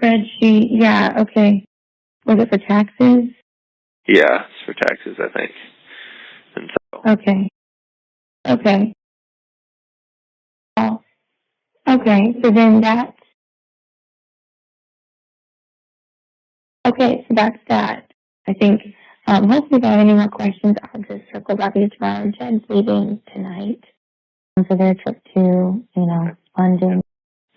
Spreadsheet, yeah, okay. Was it for taxes? Yeah, it's for taxes, I think. And so. Okay. Okay. Oh, okay, so then that's, okay, so that's that. I think, hopefully if I have any more questions, I'll just circle back with you tomorrow. Jed's leaving tonight for their trip to, London.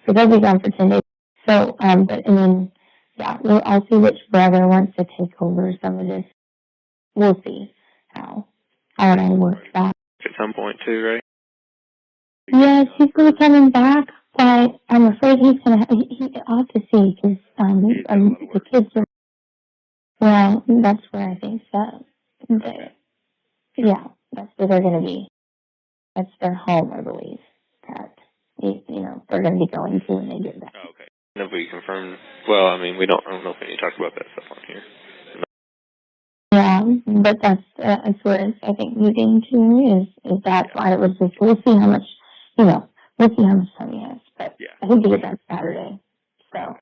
So they'll be gone for 10 days. So, and then, yeah, I'll see which brother wants to take over some of this. We'll see how it all works out. At some point too, right? Yes, he's going to be coming back, but I'm afraid he's going to, I'll have to see, because the kids are, well, that's where I think that's where they're going to be. That's their home, I believe, that, they're going to be going to when they get back. Oh, okay. And if we confirm, well, I mean, I don't know if we need to talk about that stuff on here. Yeah, but that's where it's, I think, moving to is that why it was just, we'll see how much, we'll see how much time he has, but I think he get that Saturday, so.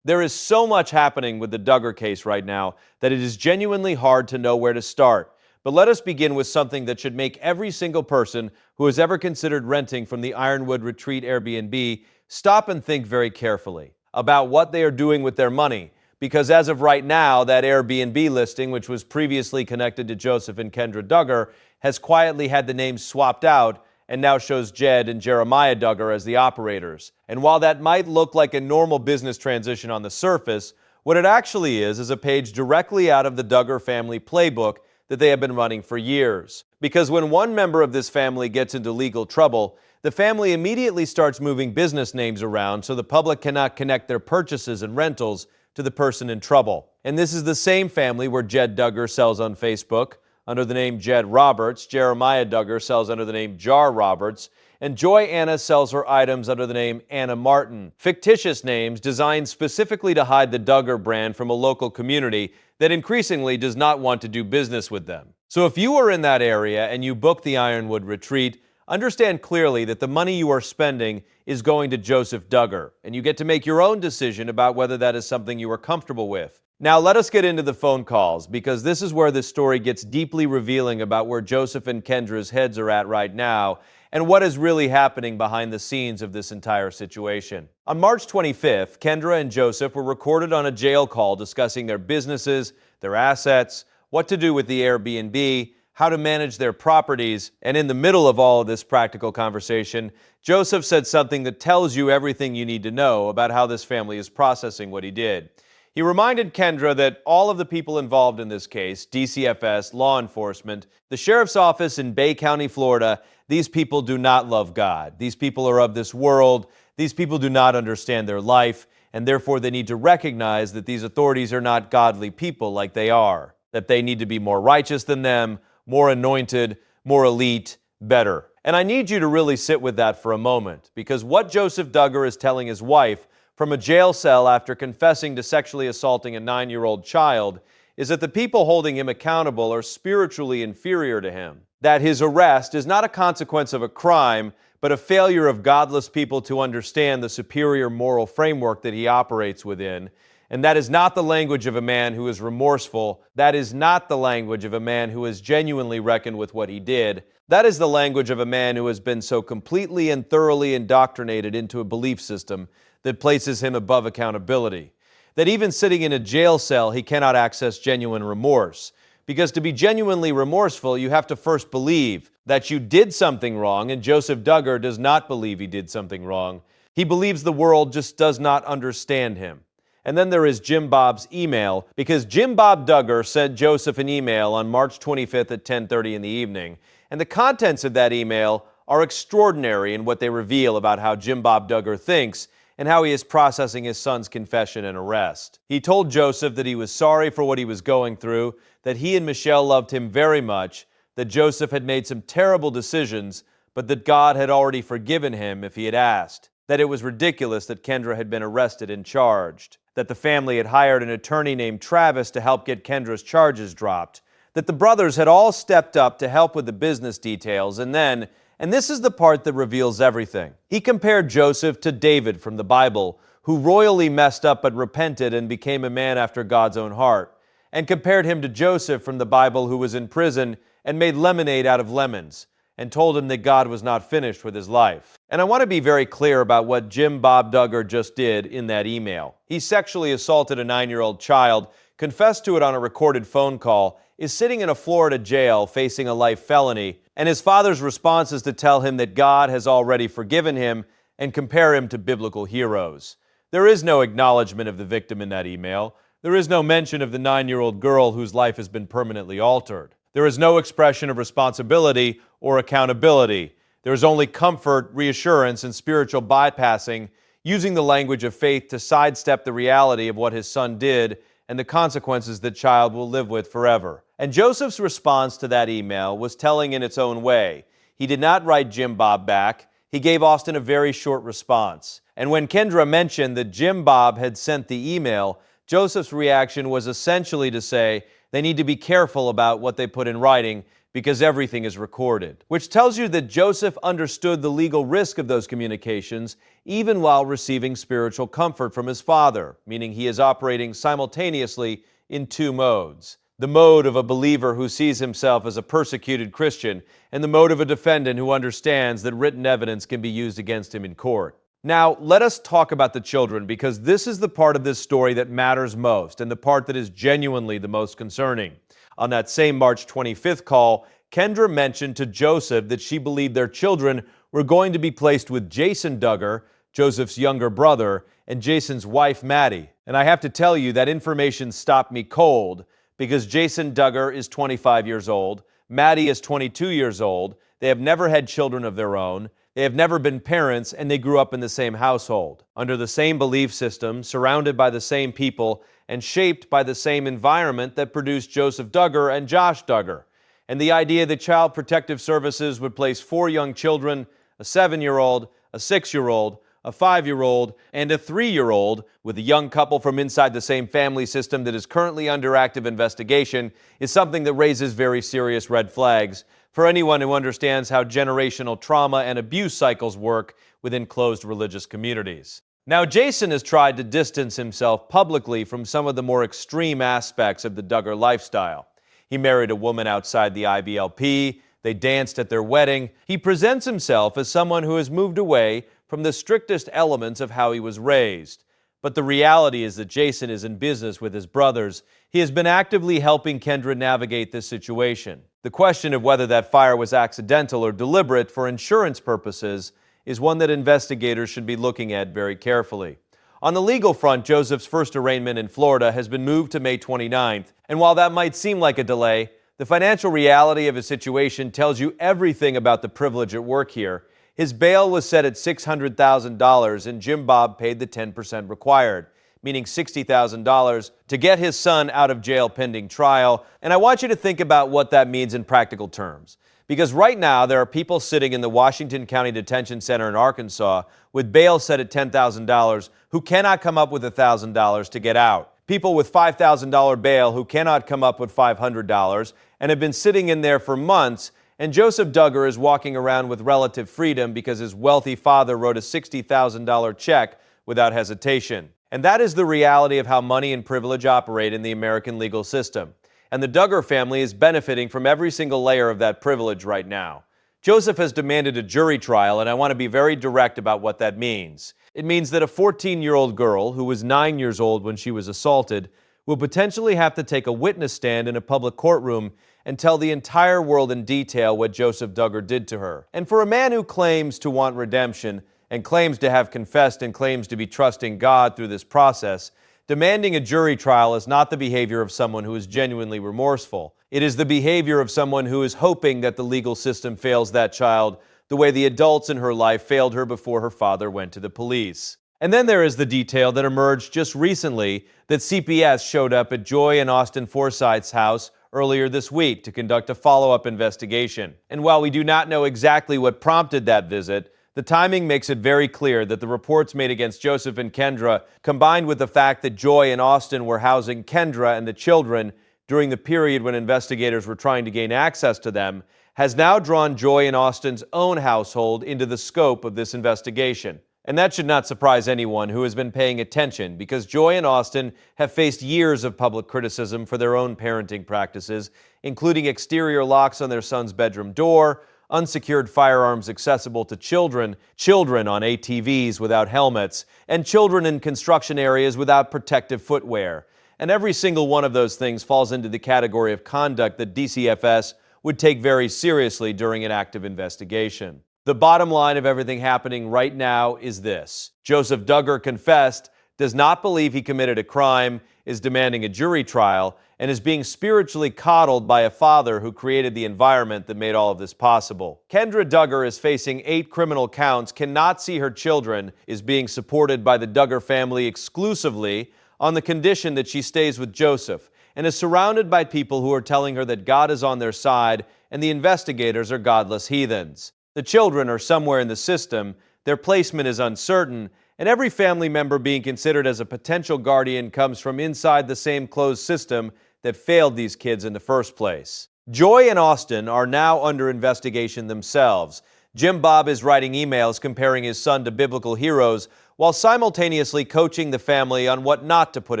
There is so much happening with the Duggar case right now that it is genuinely hard to know where to start. But let us begin with something that should make every single person who has ever considered renting from the Ironwood Retreat Airbnb stop and think very carefully about what they are doing with their money. Because as of right now, that Airbnb listing, which was previously connected to Joseph and Kendra Duggar, has quietly had the names swapped out and now shows Jed and Jeremiah Duggar as the operators. And while that might look like a normal business transition on the surface, what it actually is a page directly out of the Duggar family playbook that they have been running for years. Because when one member of this family gets into legal trouble, the family immediately starts moving business names around so the public cannot connect their purchases and rentals to the person in trouble. And this is the same family where Jed Duggar sells on Facebook under the name Jed Roberts, Jeremiah Duggar sells under the name Jar Roberts, and Joy-Anna sells her items under the name Anna Martin. Fictitious names designed specifically to hide the Duggar brand from a local community that increasingly does not want to do business with them. So if you are in that area and you book the Ironwood Retreat, understand clearly that the money you are spending is going to Joseph Duggar, and you get to make your own decision about whether that is something you are comfortable with. Now let us get into the phone calls, because this is where this story gets deeply revealing about where Joseph and Kendra's heads are at right now, and what is really happening behind the scenes of this entire situation. On March 25th, Kendra and Joseph were recorded on a jail call discussing their businesses, their assets, what to do with the Airbnb, how to manage their properties, and in the middle of all of this practical conversation, Joseph said something that tells you everything you need to know about how this family is processing what he did. He reminded Kendra that all of the people involved in this case, DCFS, law enforcement, the sheriff's office in Bay County, Florida, these people do not love God. These people are of this world. These people do not understand their life, and therefore they need to recognize that these authorities are not godly people like they are, that they need to be more righteous than them, more anointed, more elite, better. And I need you to really sit with that for a moment, because what Joseph Duggar is telling his wife from a jail cell after confessing to sexually assaulting a 9-year-old child is that the people holding him accountable are spiritually inferior to him. That his arrest is not a consequence of a crime, but a failure of godless people to understand the superior moral framework that he operates within. And that is not the language of a man who is remorseful. That is not the language of a man who has genuinely reckoned with what he did. That is the language of a man who has been so completely and thoroughly indoctrinated into a belief system that places him above accountability. That even sitting in a jail cell, he cannot access genuine remorse. Because to be genuinely remorseful, you have to first believe that you did something wrong, and Joseph Duggar does not believe he did something wrong. He believes the world just does not understand him. And then there is Jim Bob's email, because Jim Bob Duggar sent Joseph an email on March 25th at 10:30 in the evening. And the contents of that email are extraordinary in what they reveal about how Jim Bob Duggar thinks and how he is processing his son's confession and arrest. He told Joseph that he was sorry for what he was going through, that he and Michelle loved him very much, that Joseph had made some terrible decisions, but that God had already forgiven him if he had asked, that it was ridiculous that Kendra had been arrested and charged, that the family had hired an attorney named Travis to help get Kendra's charges dropped, that the brothers had all stepped up to help with the business details, and then, and this is the part that reveals everything, he compared Joseph to David from the Bible, who royally messed up but repented and became a man after God's own heart, and compared him to Joseph from the Bible, who was in prison and made lemonade out of lemons, and told him that God was not finished with his life. And I want to be very clear about what Jim Bob Duggar just did in that email. He sexually assaulted a 9-year-old child, confessed to it on a recorded phone call, is sitting in a Florida jail facing a life felony, and his father's response is to tell him that God has already forgiven him and compare him to biblical heroes. There is no acknowledgement of the victim in that email. There is no mention of the 9-year-old girl whose life has been permanently altered. There is no expression of responsibility or accountability. There is only comfort, reassurance, and spiritual bypassing, using the language of faith to sidestep the reality of what his son did and the consequences the child will live with forever. And Joseph's response to that email was telling in its own way. He did not write Jim Bob back. He gave Austin a very short response. And when Kendra mentioned that Jim Bob had sent the email, Joseph's reaction was essentially to say they need to be careful about what they put in writing because everything is recorded, which tells you that Joseph understood the legal risk of those communications even while receiving spiritual comfort from his father, meaning he is operating simultaneously in two modes. The mode of a believer who sees himself as a persecuted Christian, and the mode of a defendant who understands that written evidence can be used against him in court. Now, let us talk about the children, because this is the part of this story that matters most and the part that is genuinely the most concerning. On that same March 25th call, Kendra mentioned to Joseph that she believed their children were going to be placed with Jason Duggar, Joseph's younger brother, and Jason's wife, Maddie. And I have to tell you, that information stopped me cold, because Jason Duggar is 25 years old, Maddie is 22 years old, they have never had children of their own, they have never been parents, and they grew up in the same household, under the same belief system, surrounded by the same people, and shaped by the same environment that produced Joseph Duggar and Josh Duggar. And the idea that Child Protective Services would place 4 young children, a 7-year-old, a 6-year-old, a 5-year-old, and a 3-year-old, with a young couple from inside the same family system that is currently under active investigation, is something that raises very serious red flags for anyone who understands how generational trauma and abuse cycles work within closed religious communities. Now, Jason has tried to distance himself publicly from some of the more extreme aspects of the Duggar lifestyle. He married a woman outside the IBLP. They danced at their wedding. He presents himself as someone who has moved away from the strictest elements of how he was raised. But the reality is that Jason is in business with his brothers. He has been actively helping Kendra navigate this situation. The question of whether that fire was accidental or deliberate for insurance purposes is one that investigators should be looking at very carefully. On the legal front, Joseph's first arraignment in Florida has been moved to May 29th, and while that might seem like a delay, the financial reality of his situation tells you everything about the privilege at work here. His bail was set at $600,000, and Jim Bob paid the 10% required, meaning $60,000, to get his son out of jail pending trial. And I want you to think about what that means in practical terms. Because right now, there are people sitting in the Washington County Detention Center in Arkansas with bail set at $10,000 who cannot come up with $1,000 to get out. People with $5,000 bail who cannot come up with $500 and have been sitting in there for months. And Joseph Duggar is walking around with relative freedom because his wealthy father wrote a $60,000 check without hesitation. And that is the reality of how money and privilege operate in the American legal system. And the Duggar family is benefiting from every single layer of that privilege right now. Joseph has demanded a jury trial, and I want to be very direct about what that means. It means that a 14-year-old girl who was 9 years old when she was assaulted will potentially have to take a witness stand in a public courtroom and tell the entire world in detail what Joseph Duggar did to her. And for a man who claims to want redemption and claims to have confessed and claims to be trusting God through this process, demanding a jury trial is not the behavior of someone who is genuinely remorseful. It is the behavior of someone who is hoping that the legal system fails that child the way the adults in her life failed her before her father went to the police. And then there is the detail that emerged just recently that CPS showed up at Joy and Austin Forsythe's house earlier this week to conduct a follow-up investigation. And while we do not know exactly what prompted that visit, the timing makes it very clear that the reports made against Joseph and Kendra, combined with the fact that Joy and Austin were housing Kendra and the children during the period when investigators were trying to gain access to them, has now drawn Joy and Austin's own household into the scope of this investigation. And that should not surprise anyone who has been paying attention, because Joy and Austin have faced years of public criticism for their own parenting practices, including exterior locks on their son's bedroom door, unsecured firearms accessible to children, children on ATVs without helmets, and children in construction areas without protective footwear. And every single one of those things falls into the category of conduct that DCFS would take very seriously during an active investigation. The bottom line of everything happening right now is this: Joseph Duggar confessed, does not believe he committed a crime, is demanding a jury trial, and is being spiritually coddled by a father who created the environment that made all of this possible. Kendra Duggar is facing 8 criminal counts, cannot see her children, is being supported by the Duggar family exclusively on the condition that she stays with Joseph, and is surrounded by people who are telling her that God is on their side and the investigators are godless heathens. The children are somewhere in the system, their placement is uncertain, and every family member being considered as a potential guardian comes from inside the same closed system that failed these kids in the first place. Joy and Austin are now under investigation themselves. Jim Bob is writing emails comparing his son to biblical heroes while simultaneously coaching the family on what not to put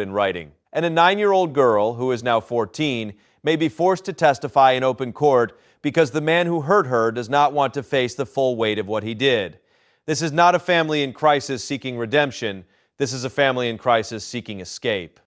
in writing. And a 9-year-old girl, who is now 14, may be forced to testify in open court because the man who hurt her does not want to face the full weight of what he did. This is not a family in crisis seeking redemption. This is a family in crisis seeking escape.